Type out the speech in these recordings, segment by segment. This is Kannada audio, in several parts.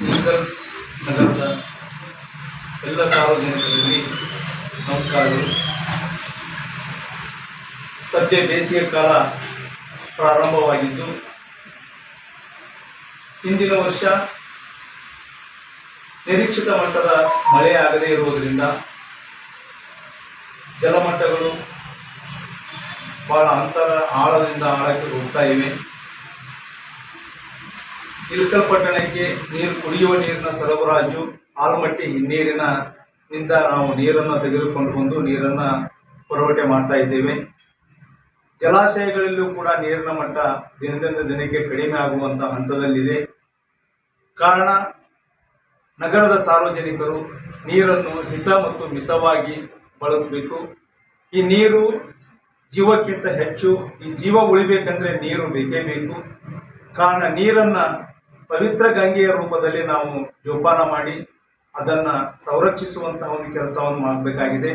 ಇಳಕಲ್ ನಗರದ ಎಲ್ಲ ಸಾರ್ವಜನಿಕರಿಗೆ ನಮಸ್ಕಾರಗಳು. ಸದ್ಯ ಬೇಸಿಗೆ ಕಾಲ ಪ್ರಾರಂಭವಾಗಿದ್ದು, ಹಿಂದಿನ ವರ್ಷ ನಿರೀಕ್ಷಿತ ಮಟ್ಟದ ಮಳೆಯಾಗದೇ ಇರುವುದರಿಂದ ಜಲಮಟ್ಟಗಳು ಬಹಳ ಆಳದಿಂದ ಆಳಕ್ಕೆ ಹೋಗ್ತಾ ಇವೆ. ಇಳಕಲ್ ಪಟ್ಟಣಕ್ಕೆ ಕುಡಿಯುವ ನೀರಿನ ಸರಬರಾಜು ಆಲ್ಮಟ್ಟಿ ನೀರಿನಿಂದ ನಾವು ನೀರನ್ನು ತೆಗೆದುಕೊಂಡು ಬಂದು ನೀರನ್ನು ಪುರವಠೆ ಮಾಡ್ತಾ ಇದ್ದೇವೆ. ಜಲಾಶಯಗಳಲ್ಲೂ ಕೂಡ ನೀರಿನ ಮಟ್ಟ ದಿನದಿಂದ ದಿನಕ್ಕೆ ಕಡಿಮೆ ಆಗುವಂತಹ ಹಂತದಲ್ಲಿದೆ. ಕಾರಣ ನಗರದ ಸಾರ್ವಜನಿಕರು ನೀರನ್ನು ಹಿತ ಮತ್ತು ಮಿತವಾಗಿ ಬಳಸಬೇಕು. ಈ ನೀರು ಜೀವಕ್ಕಿಂತ ಹೆಚ್ಚು. ಈ ಜೀವ ಉಳಿಬೇಕಂದ್ರೆ ನೀರು ಬೇಕೇ ಬೇಕು. ಕಾರಣ ನೀರನ್ನು ಪವಿತ್ರ ಗಂಗೆಯ ರೂಪದಲ್ಲಿ ನಾವು ಜೋಪಾನ ಮಾಡಿ ಅದನ್ನು ಸಂರಕ್ಷಿಸುವಂತಹ ಒಂದು ಕೆಲಸವನ್ನು ಮಾಡಬೇಕಾಗಿದೆ.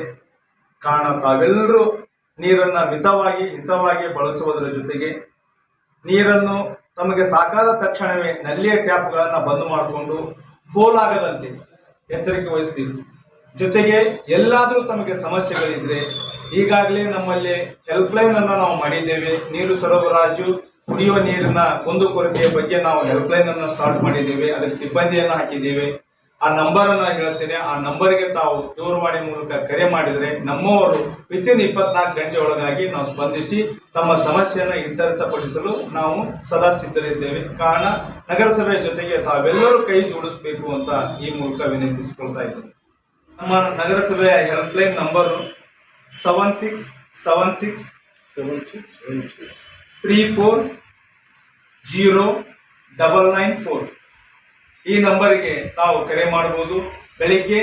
ಕಾರಣ ತಾವೆಲ್ಲರೂ ನೀರನ್ನು ಮಿತವಾಗಿ ಹಿತವಾಗಿ ಬಳಸುವುದರ ಜೊತೆಗೆ ನೀರನ್ನು ತಮಗೆ ಸಾಕಾದ ತಕ್ಷಣವೇ ನಲ್ಲಿಯ ಟ್ಯಾಪ್ಗಳನ್ನು ಬಂದ್ ಮಾಡಿಕೊಂಡು ಪೋಲಾಗದಂತೆ ಎಚ್ಚರಿಕೆ ವಹಿಸಬೇಕು. ಜೊತೆಗೆ ಎಲ್ಲಾದರೂ ತಮಗೆ ಸಮಸ್ಯೆಗಳಿದ್ರೆ ಈಗಾಗಲೇ ನಮ್ಮಲ್ಲಿ ಹೆಲ್ಪ್ಲೈನ್ ಅನ್ನು ನಾವು ಮಾಡಿದ್ದೇವೆ. ನೀರು ಸರಬರಾಜು ಕುಡಿಯುವ ನೀರಿನ ಕುಂದುಕೊರತೆಯ ಬಗ್ಗೆ ನಾವು ಹೆಲ್ಪ್ಲೈನ್ ಅನ್ನು ಸ್ಟಾರ್ಟ್ ಮಾಡಿದ್ದೇವೆ. ಅದಕ್ಕೆ ಸಿಬ್ಬಂದಿಯನ್ನು ಹಾಕಿದ್ದೇವೆ. ಆ ನಂಬರ್ ಅನ್ನು ಹೇಳ್ತೇನೆ. ಆ ನಂಬರ್ಗೆ ತಾವು ದೂರವಾಣಿ ಮೂಲಕ ಕರೆ ಮಾಡಿದರೆ ನಮ್ಮವರು ವಿತಿನ್ 24 ಗಂಟೆ ಒಳಗಾಗಿ ನಾವು ಸ್ಪಂದಿಸಿ ತಮ್ಮ ಸಮಸ್ಯೆಯನ್ನು ಇತ್ಯರ್ಥಪಡಿಸಲು ನಾವು ಸದಾ ಸಿದ್ಧರಿದ್ದೇವೆ. ಕಾರಣ ನಗರಸಭೆಯ ಜೊತೆಗೆ ತಾವೆಲ್ಲರೂ ಕೈ ಜೋಡಿಸಬೇಕು ಅಂತ ಈ ಮೂಲಕ ವಿನಂತಿಸಿಕೊಳ್ತಾ ಇದ್ದೇವೆ. ನಮ್ಮ ನಗರಸಭೆಯ ಹೆಲ್ಪ್ಲೈನ್ ನಂಬರು 7676340994. ಈ ನಂಬರ್ಗೆ ತಾವು ಕರೆ ಮಾಡಬಹುದು. ಬೆಳಿಗ್ಗೆ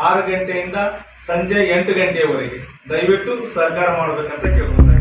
6 ಗಂಟೆಯಿಂದ ಸಂಜೆ 8 ಗಂಟೆಯವರೆಗೆ ದಯವಿಟ್ಟು ಸಹಕಾರ ಮಾಡಬೇಕಂತ ಕೇಳ್ಕೊಳ್ತಾ